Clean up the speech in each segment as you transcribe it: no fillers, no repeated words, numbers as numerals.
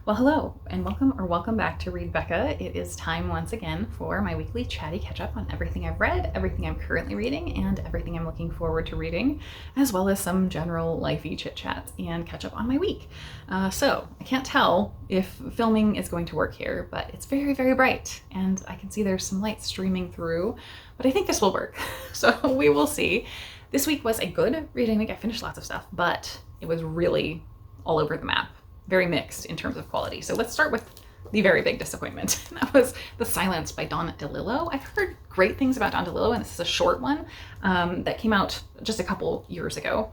Well, hello and welcome back to Read Becca. It is time once again for my weekly chatty catch up on everything I've read, everything I'm currently reading, and everything I'm looking forward to reading, as well as some general lifey chit chats and catch up on my week. So I can't tell if filming is going to work here, but it's very, very bright and I can see there's some light streaming through, but I think this will work. So we will see. This week was a good reading week. I finished lots of stuff, but it was really all over the map. Very mixed in terms of quality. So let's start with the very big disappointment. That was The Silence by Don Delillo. I've heard great things about Don Delillo, and this is a short one that came out just a couple years ago.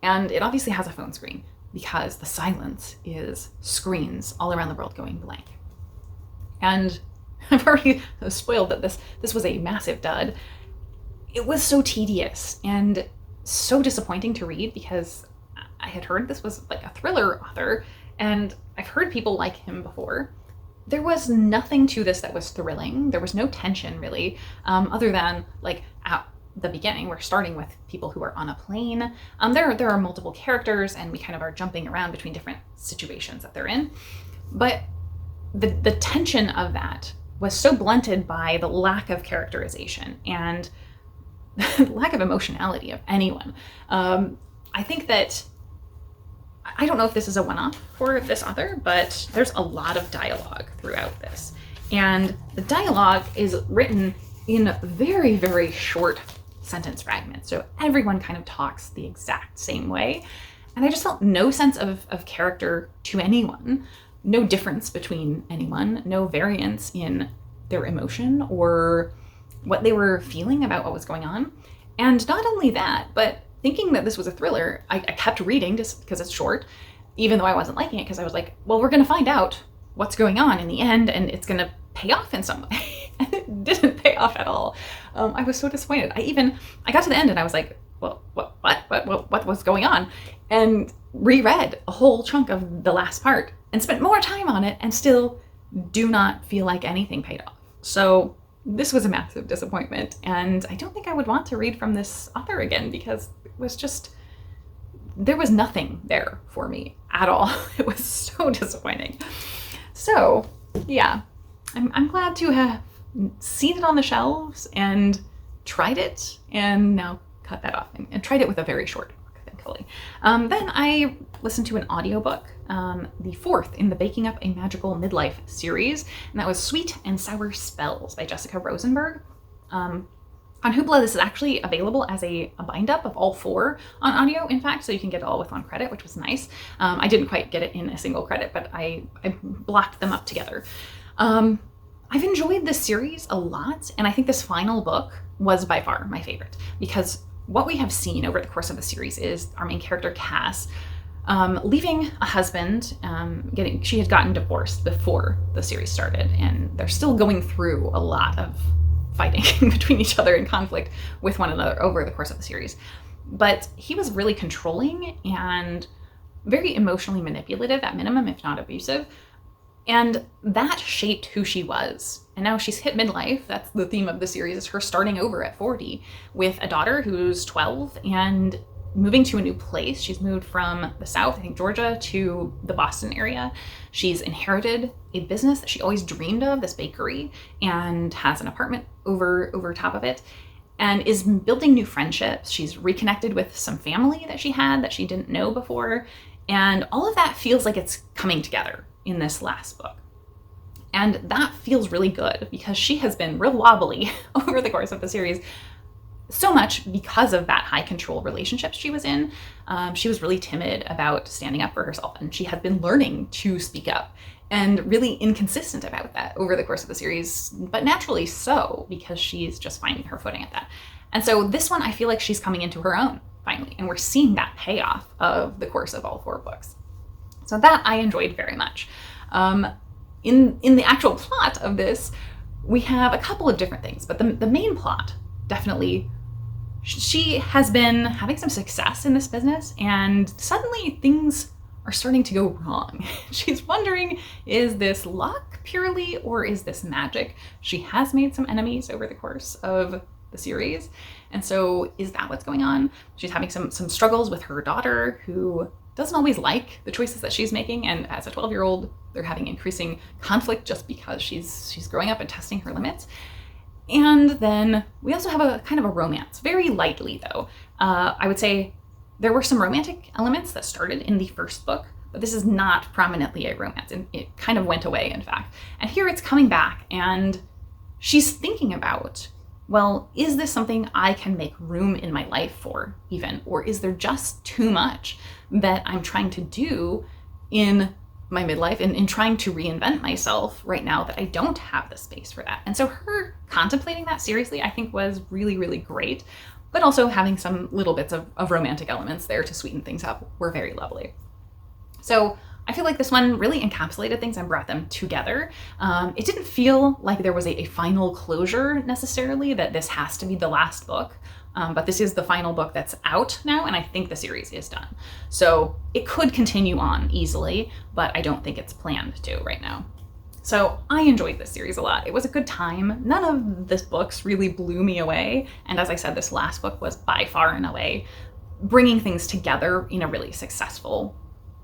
And it obviously has a phone screen because The Silence is screens all around the world going blank. And I've already spoiled that this was a massive dud. It was so tedious and so disappointing to read because I had heard this was like a thriller author, and I've heard people like him before. There was nothing to this that was thrilling. There was no tension really, other than like at the beginning, we're starting with people who are on a plane. There are multiple characters, and we kind of are jumping around between different situations that they're in. But the tension of that was so blunted by the lack of characterization and lack of emotionality of anyone. I think that I don't know if this is a one-off for this author, but there's a lot of dialogue throughout this. And the dialogue is written in very, very short sentence fragments. So everyone kind of talks the exact same way. And I just felt no sense of character to anyone, no difference between anyone, no variance in their emotion or what they were feeling about what was going on. And not only that, but thinking that this was a thriller, I kept reading just because it's short, even though I wasn't liking it, because I was like, well, we're going to find out what's going on in the end, and it's going to pay off in some way. And it didn't pay off at all. I was so disappointed. I got to the end and I was like, well, what was going on? And reread a whole chunk of the last part and spent more time on it and still do not feel like anything paid off. So this was a massive disappointment, and I don't think I would want to read from this author again because it was just, there was nothing there for me at all. It was so disappointing. So yeah, I'm glad to have seen it on the shelves and tried it and now cut that off and tried it with a very short book, thankfully. Then I listened to an audiobook, the fourth in the Baking Up a Magical Midlife series, and that was Sweet and Sour Spells by Jessica Rosenberg. On Hoopla, this is actually available as a bind-up of all four on audio, in fact, so you can get it all with one credit, which was nice. I didn't quite get it in a single credit, but I blocked them up together. I've enjoyed this series a lot, and I think this final book was by far my favorite, because what we have seen over the course of the series is our main character, Cass, leaving a husband. She had gotten divorced before the series started, and they're still going through a lot of fighting between each other and conflict with one another over the course of the series. But he was really controlling and very emotionally manipulative at minimum, if not abusive. And that shaped who she was. And now she's hit midlife. That's the theme of the series, is her starting over at 40 with a daughter who's 12 and moving to a new place. She's moved from the South, I think Georgia, to the Boston area. She's inherited a business that she always dreamed of, this bakery, and has an apartment over top of it, and is building new friendships. She's reconnected with some family that she had that she didn't know before. And all of that feels like it's coming together in this last book. And that feels really good because she has been real wobbly over the course of the series, so much because of that high control relationship she was in. She was really timid about standing up for herself, and she had been learning to speak up and really inconsistent about that over the course of the series, but naturally so, because she's just finding her footing at that. And so this one, I feel like she's coming into her own finally, and we're seeing that payoff of the course of all four books. So that I enjoyed very much. In the actual plot of this, we have a couple of different things, but the main plot, definitely, she has been having some success in this business, and suddenly things are starting to go wrong. She's wondering, is this luck purely, or is this magic? She has made some enemies over the course of the series, and so is that what's going on? She's having some struggles with her daughter, who doesn't always like the choices that she's making, and as a 12-year-old, They're having increasing conflict just because she's growing up and testing her limits. And then we also have a kind of a romance, very lightly though. I would say there were some romantic elements that started in the first book, but this is not prominently a romance, and it kind of went away, in fact. And here it's coming back, and she's thinking about, well, is this something I can make room in my life for even, or is there just too much that I'm trying to do in my midlife and in trying to reinvent myself right now that I don't have the space for that? And so her contemplating that seriously, I think, was really, really great, but also having some little bits of romantic elements there to sweeten things up were very lovely. So I feel like this one really encapsulated things and brought them together. It didn't feel like there was a final closure necessarily, that this has to be the last book, but this is the final book that's out now, and I think the series is done. So it could continue on easily, but I don't think it's planned to right now. So I enjoyed this series a lot. It was a good time. None of the books really blew me away, and as I said, this last book was by far and away bringing things together in a really successful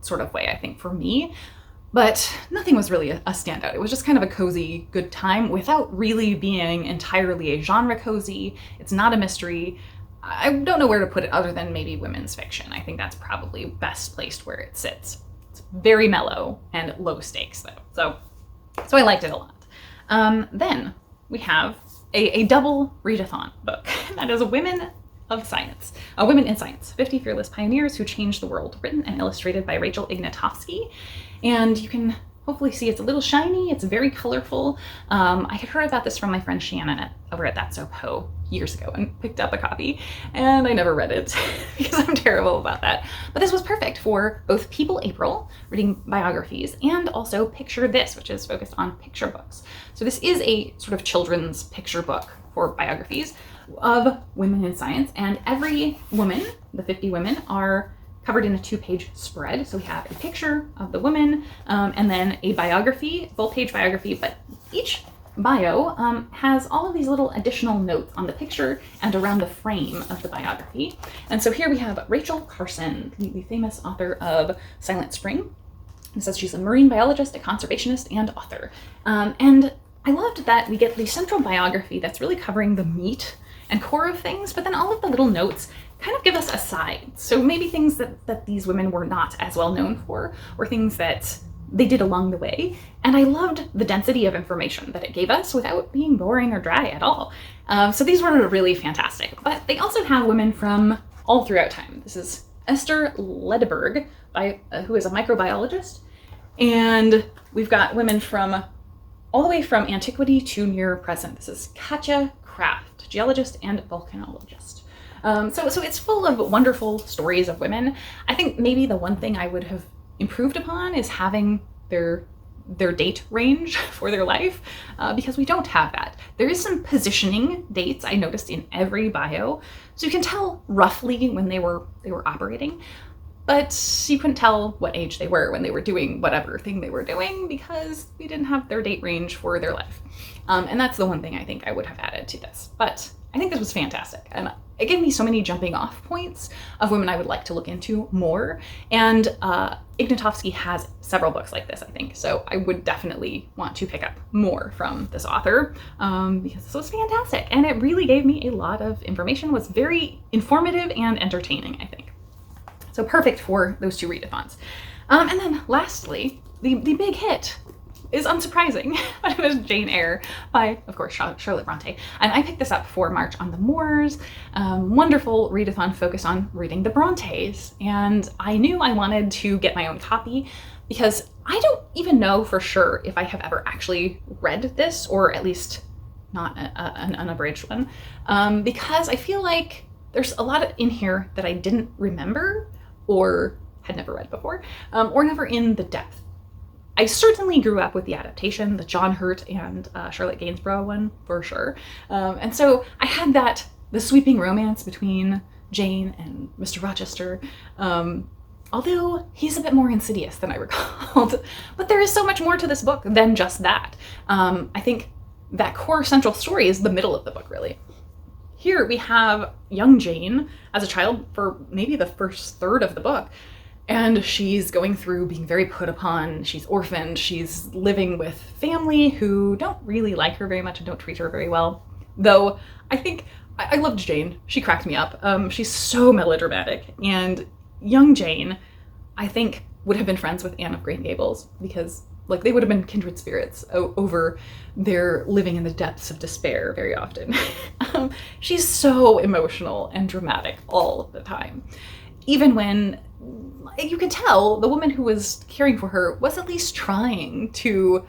sort of way, I think, for me. But nothing was really a standout. It was just kind of a cozy, good time without really being entirely a genre cozy. It's not a mystery. I don't know where to put it other than maybe women's fiction. I think that's probably best placed where it sits. It's very mellow and low stakes though. So I liked it a lot. Then we have a double readathon book. That is Women in Science, 50 Fearless Pioneers Who Changed the World, written and illustrated by Rachel Ignotofsky. And you can hopefully see it's a little shiny, it's very colorful. I had heard about this from my friend Shannon over at That's So Poe years ago and picked up a copy, and I never read it because I'm terrible about that. But this was perfect for both peopleapril, reading biographies, and also Picturethis, which is focused on picture books. So this is a sort of children's picture book for biographies of women in science, and every woman, the 50 women, are covered in a 2-page spread. So we have a picture of the woman and then a biography, full-page biography, but each bio has all of these little additional notes on the picture and around the frame of the biography. And so here we have Rachel Carson, the famous author of Silent Spring. It says she's a marine biologist, a conservationist, and author. And I loved that we get the central biography that's really covering the meat and core of things, but then all of the little notes kind of give us a side. So maybe things that these women were not as well known for, or things that they did along the way. And I loved the density of information that it gave us without being boring or dry at all. So these were really fantastic. But they also have women from all throughout time. This is Esther Ledberg, who is a microbiologist. And we've got women from all the way from antiquity to near present. This is Katja Kraft, geologist and volcanologist. So it's full of wonderful stories of women. I think maybe the one thing I would have improved upon is having their date range for their life, because we don't have that. There is some positioning dates I noticed in every bio, so you can tell roughly when they were operating, but you couldn't tell what age they were when they were doing whatever thing they were doing because we didn't have their date range for their life. And that's the one thing I think I would have added to this. But I think this was fantastic. And it gave me so many jumping off points of women I would like to look into more. And Ignotofsky has several books like this, I think. So I would definitely want to pick up more from this author because this was fantastic. And it really gave me a lot of information, was very informative and entertaining, I think. So perfect for those 2 readathons. And then lastly, the big hit is unsurprising, but it was Jane Eyre by, of course, Charlotte Bronte. And I picked this up for March on the Moors. Wonderful readathon focused on reading the Brontes. And I knew I wanted to get my own copy because I don't even know for sure if I have ever actually read this, or at least not an unabridged one, because I feel like there's a lot in here that I didn't remember or had never read before, or never in the depth. I certainly grew up with the adaptation, the John Hurt and Charlotte Gainsborough one, for sure. And so I had the sweeping romance between Jane and Mr. Rochester, although he's a bit more insidious than I recalled. But there is so much more to this book than just that. I think that core central story is the middle of the book, really. Here we have young Jane as a child for maybe the first third of the book, And she's going through being very put upon. She's orphaned. She's living with family who don't really like her very much and don't treat her very well. Though I think I loved Jane. She cracked me up. She's so melodramatic. And young Jane, I think, would have been friends with Anne of Green Gables because like they would have been kindred spirits over their living in the depths of despair very often. She's so emotional and dramatic all of the time. Even when you could tell the woman who was caring for her was at least trying to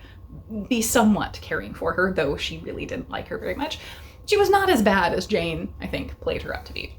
be somewhat caring for her, though she really didn't like her very much. She was not as bad as Jane, I think, played her up to be.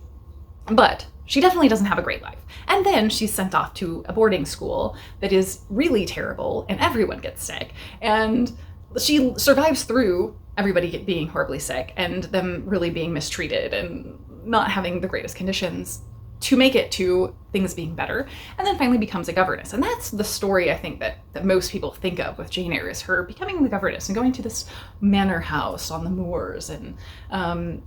But she definitely doesn't have a great life. And then she's sent off to a boarding school that is really terrible and everyone gets sick. And she survives through everybody being horribly sick and them really being mistreated and not having the greatest conditions to make it to things being better, and then finally becomes a governess. And that's the story I think that most people think of with Jane Eyre, is her becoming the governess and going to this manor house on the moors and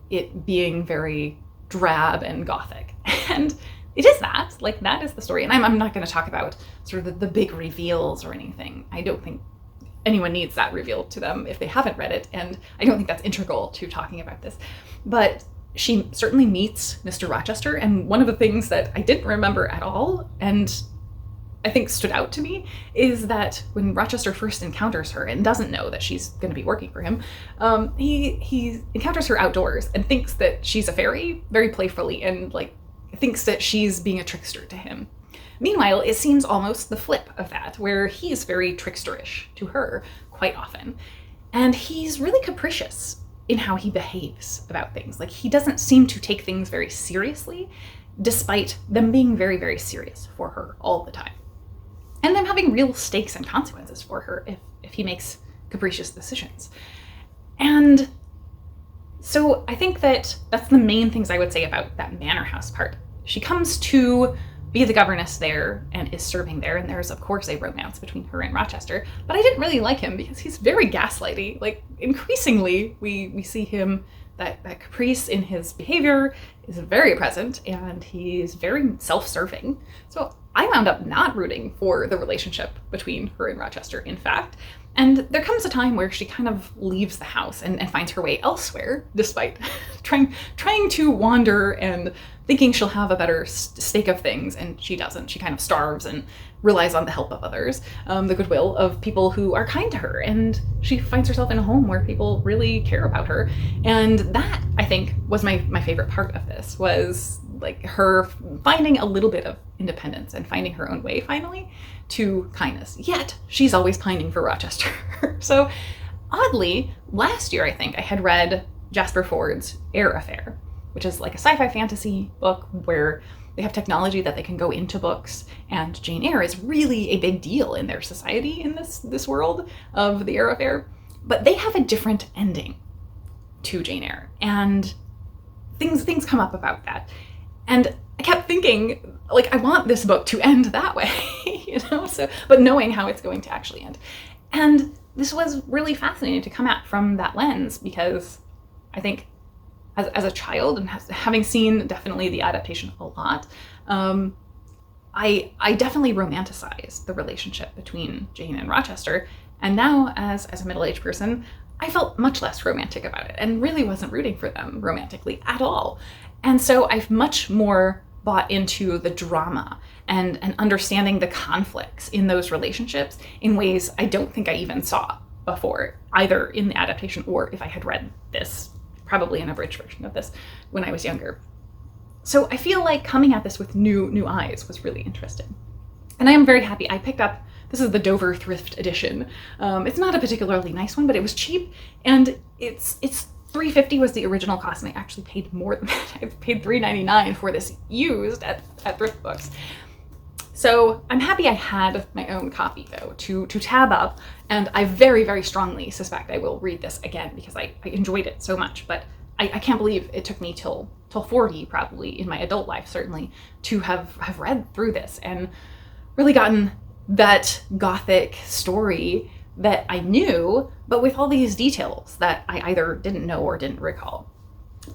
it being very drab and gothic. And it is that, like that is the story. And I'm not going to talk about sort of the big reveals or anything. I don't think anyone needs that revealed to them if they haven't read it, and I don't think that's integral to talking about this. But she certainly meets Mr. Rochester, and one of the things that I didn't remember at all, and I think stood out to me, is that when Rochester first encounters her and doesn't know that she's going to be working for him, he encounters her outdoors and thinks that she's a fairy, very playfully, and like thinks that she's being a trickster to him. Meanwhile, it seems almost the flip of that, where he's very tricksterish to her quite often, and he's really capricious in how he behaves about things. Like, he doesn't seem to take things very seriously, despite them being very, very serious for her all the time. And them having real stakes and consequences for her if he makes capricious decisions. And so I think that that's the main things I would say about that manor house part. She comes to be the governess there and is serving there, and there's of course a romance between her and Rochester, but I didn't really like him because he's very gaslighty. Like, increasingly we see him, that caprice in his behavior is very present, and he's very self-serving. So I wound up not rooting for the relationship between her and Rochester, in fact. And there comes a time where she kind of leaves the house and finds her way elsewhere, despite trying to wander and thinking she'll have a better stake of things, and she doesn't. She kind of starves and relies on the help of others, the goodwill of people who are kind to her, and she finds herself in a home where people really care about her. And that, I think, was my favorite part of this, was like her finding a little bit of independence and finding her own way finally to kindness. Yet she's always pining for Rochester. So oddly, last year I think I had read Jasper Fford's Eyre Affair, which is like a sci-fi fantasy book where they have technology that they can go into books, and Jane Eyre is really a big deal in their society in this world of the Eyre Affair. But they have a different ending to Jane Eyre, and things come up about that. And I kept thinking, like, I want this book to end that way, you know, so, but knowing how it's going to actually end. And this was really fascinating to come at from that lens, because I think as a child, and having seen definitely the adaptation a lot, I definitely romanticized the relationship between Jane and Rochester. And now as a middle-aged person, I felt much less romantic about it and really wasn't rooting for them romantically at all. And so I've much more bought into the drama and understanding the conflicts in those relationships in ways I don't think I even saw before, either in the adaptation or if I had read this, probably an abridged version of this, when I was younger. So I feel like coming at this with new eyes was really interesting. And I am very happy. I picked up, this is the Dover Thrift edition. It's not a particularly nice one, but it was cheap, and it's $3.50 was the original cost, and I actually paid more than that. I paid $3.99 for this used at thrift books. So I'm happy I had my own copy, though, to tab up, and I very, very strongly suspect I will read this again because I enjoyed it so much. But I can't believe it took me till 40, probably, in my adult life, certainly, to have read through this and really gotten that gothic story that I knew, but with all these details that I either didn't know or didn't recall.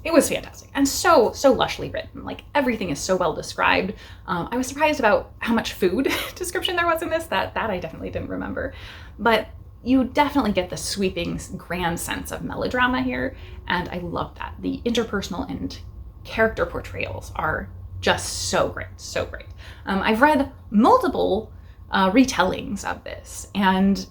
it was fantastic and so lushly written. Like everything is so well described. I was surprised about how much food description there was in this. That I definitely didn't remember, but you definitely get the sweeping grand sense of melodrama here, and I love that. The interpersonal and character portrayals are just so great, so great. I've read multiple retellings of this, and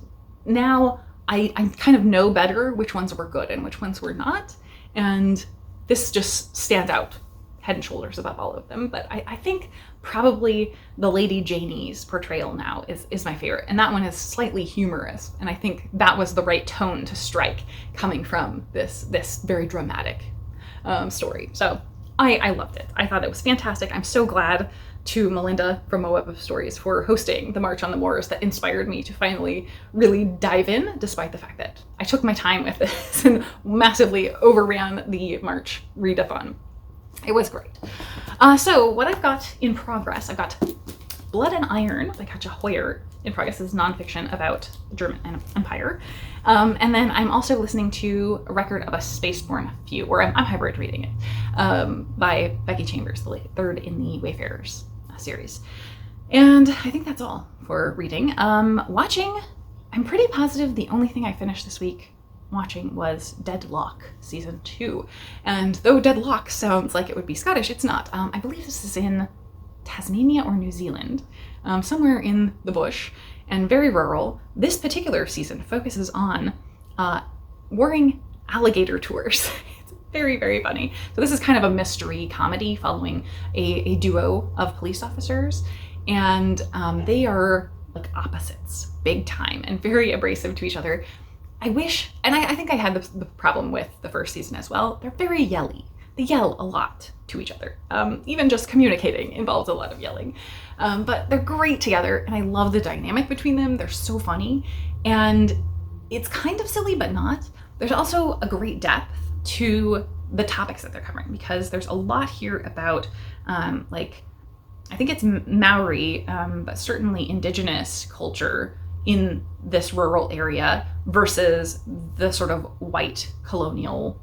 now I kind of know better which ones were good and which ones were not, and this just stands out head and shoulders above all of them. But I think probably the Lady Janie's portrayal now is my favorite, and that one is slightly humorous, and I think that was the right tone to strike coming from this very dramatic story. So I loved it. I thought it was fantastic. I'm so glad to Melinda from A Web of Stories for hosting the March on the Moors. That inspired me to finally really dive in, despite the fact that I took my time with this and massively overran the March readathon. It was great. So what I've got in progress, I've got Blood and Iron by Katja Hoyer in progress. This is nonfiction about the German Empire. And then I'm also listening to A Record of a Spaceborne Few, or I'm hybrid reading it, by Becky Chambers, the third in the Wayfarers series. And I think that's all for reading. Watching, I'm pretty positive the only thing I finished this week watching was Loch season 2. And though Loch sounds like it would be Scottish, it's not. I believe this is in Tasmania or New Zealand, somewhere in the bush and very rural. This particular season focuses on warring alligator tours. It's very, very funny. So this is kind of a mystery comedy following a duo of police officers, and they are like opposites big time and very abrasive to each other. I wish, and I think I had the problem with the first season as well, they're very yelly. They yell a lot to each other. Even just communicating involves a lot of yelling. But they're great together, and I love the dynamic between them. They're so funny, and it's kind of silly, but not. There's also a great depth to the topics that they're covering, because there's a lot here about, like, I think it's Maori, but certainly indigenous culture in this rural area versus the sort of white colonial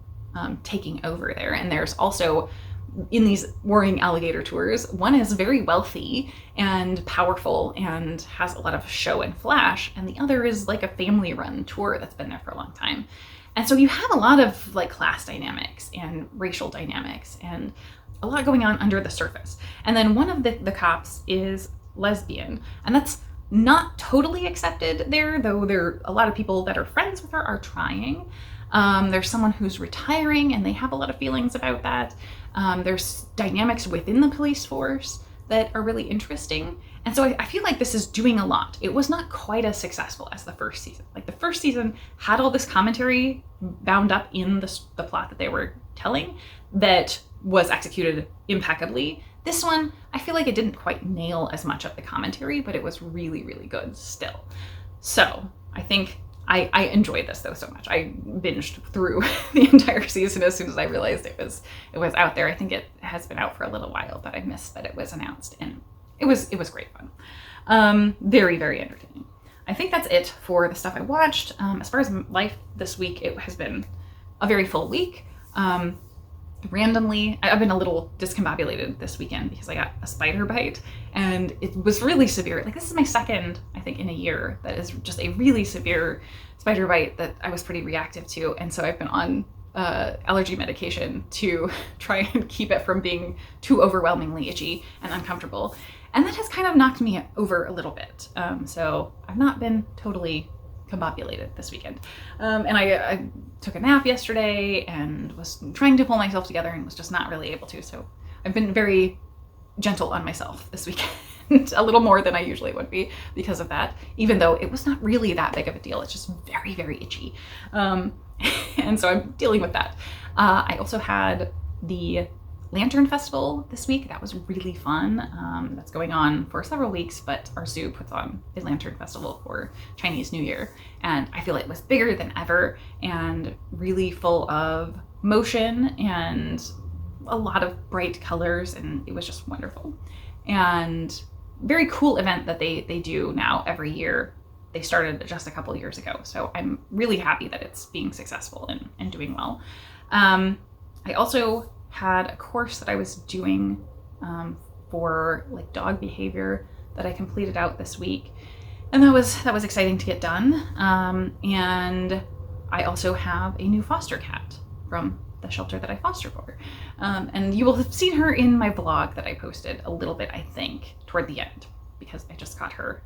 taking over there. And there's also, in these warring alligator tours, one is very wealthy and powerful and has a lot of show and flash, and the other is like a family run tour that's been there for a long time. And so you have a lot of like class dynamics and racial dynamics and a lot going on under the surface. And then one of the cops is lesbian, and that's not totally accepted there, though there are a lot of people that are friends with her are trying. There's someone who's retiring, and they have a lot of feelings about that. There's dynamics within the police force that are really interesting. And so I feel like this is doing a lot. It was not quite as successful as the first season. Like the first season had all this commentary bound up in the plot that they were telling that was executed impeccably. This one, I feel like it didn't quite nail as much of the commentary, but it was really, really good still. So I think I enjoyed this though so much. I binged through the entire season as soon as I realized it was out there. I think it has been out for a little while, but I missed that it was announced, and it was great fun. Very, very entertaining. I think that's it for the stuff I watched. As far as life this week, it has been a very full week. Randomly, I've been a little discombobulated this weekend because I got a spider bite, and it was really severe. Like, this is my second, I think, in a year that is just a really severe spider bite that I was pretty reactive to. And so I've been on allergy medication to try and keep it from being too overwhelmingly itchy and uncomfortable. And that has kind of knocked me over a little bit. So I've not been totally combobulated this weekend. And I took a nap yesterday and was trying to pull myself together and was just not really able to. So I've been very gentle on myself this weekend, a little more than I usually would be because of that, even though it was not really that big of a deal. It's just very, very itchy. And so I'm dealing with that. I also had the Lantern Festival this week. That was really fun. That's going on for several weeks, but our zoo puts on a Lantern Festival for Chinese New Year, and I feel it was bigger than ever and really full of motion and a lot of bright colors, and it was just wonderful. And very cool event that they do now every year. They started just a couple years ago, so I'm really happy that it's being successful and doing well. I also had a course that I was doing for like dog behavior that I completed out this week, and that was exciting to get done. And I also have a new foster cat from the shelter that I foster for, and you will have seen her in my vlog that I posted a little bit, I think, toward the end, because I just got her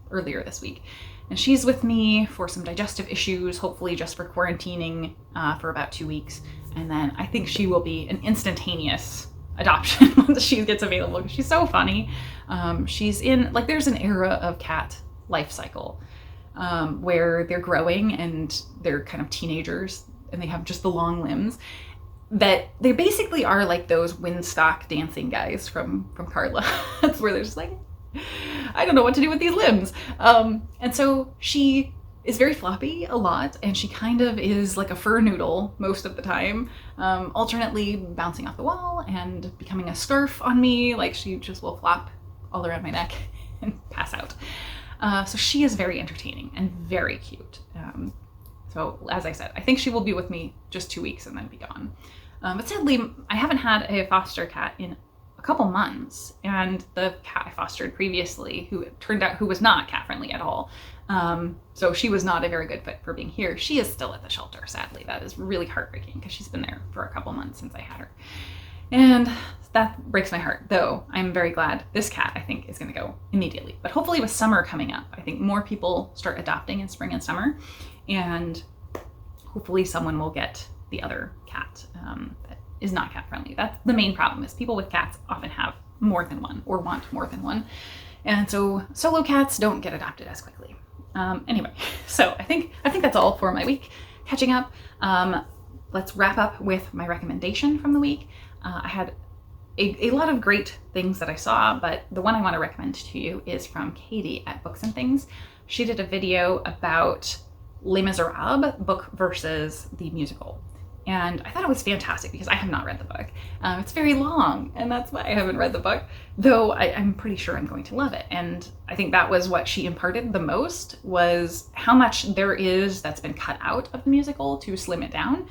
earlier this week. And she's with me for some digestive issues, hopefully just for quarantining for about 2 weeks. And then I think she will be an instantaneous adoption once she gets available, because she's so funny. She's in, like, there's an era of cat life cycle where they're growing and they're kind of teenagers and they have just the long limbs, that they basically are like those Windstock dancing guys from Carla. That's where they're just like, I don't know what to do with these limbs. And so she is very floppy a lot, and she kind of is like a fur noodle most of the time, alternately bouncing off the wall and becoming a scarf on me. Like, she just will flop all around my neck and pass out. So she is very entertaining and very cute. So as I said, I think she will be with me just 2 weeks and then be gone. But sadly, I haven't had a foster cat in a couple months, and the cat I fostered previously, who it turned out who was not cat friendly at all, so she was not a very good fit for being here. She is still at the shelter, sadly. That is really heartbreaking, because she's been there for a couple months since I had her, and that breaks my heart. Though I'm very glad this cat, I think, is going to go immediately. But hopefully with summer coming up, I think more people start adopting in spring and summer, and hopefully someone will get the other cat that is not cat friendly. That's the main problem, is people with cats often have more than one or want more than one. And so solo cats don't get adopted as quickly. Anyway, so I think that's all for my week. Catching up, let's wrap up with my recommendation from the week. I had a lot of great things that I saw, but the one I want to recommend to you is from Katie at Books and Things. She did a video about Les Miserables book versus the musical. And I thought it was fantastic, because I have not read the book. It's very long, and that's why I haven't read the book, though I'm pretty sure I'm going to love it. And I think that was what she imparted the most, was how much there is that's been cut out of the musical to slim it down,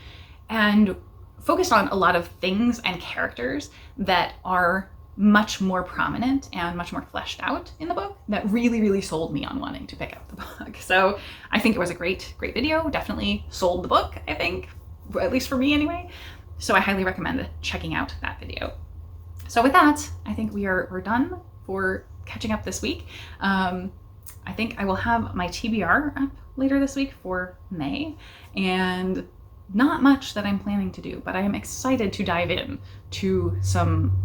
and focused on a lot of things and characters that are much more prominent and much more fleshed out in the book, that really, really sold me on wanting to pick up the book. So I think it was a great video. Definitely sold the book, I think, at least for me anyway. So I highly recommend checking out that video. So with that, I think we're done for catching up this week. I think I will have my TBR up later this week for May, and not much that I'm planning to do, but I am excited to dive in to some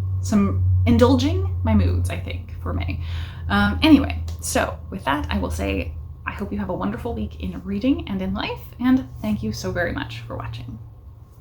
indulging my moods, I think, for May. Anyway, so with that, I will say I hope you have a wonderful week in reading and in life, and thank you so very much for watching.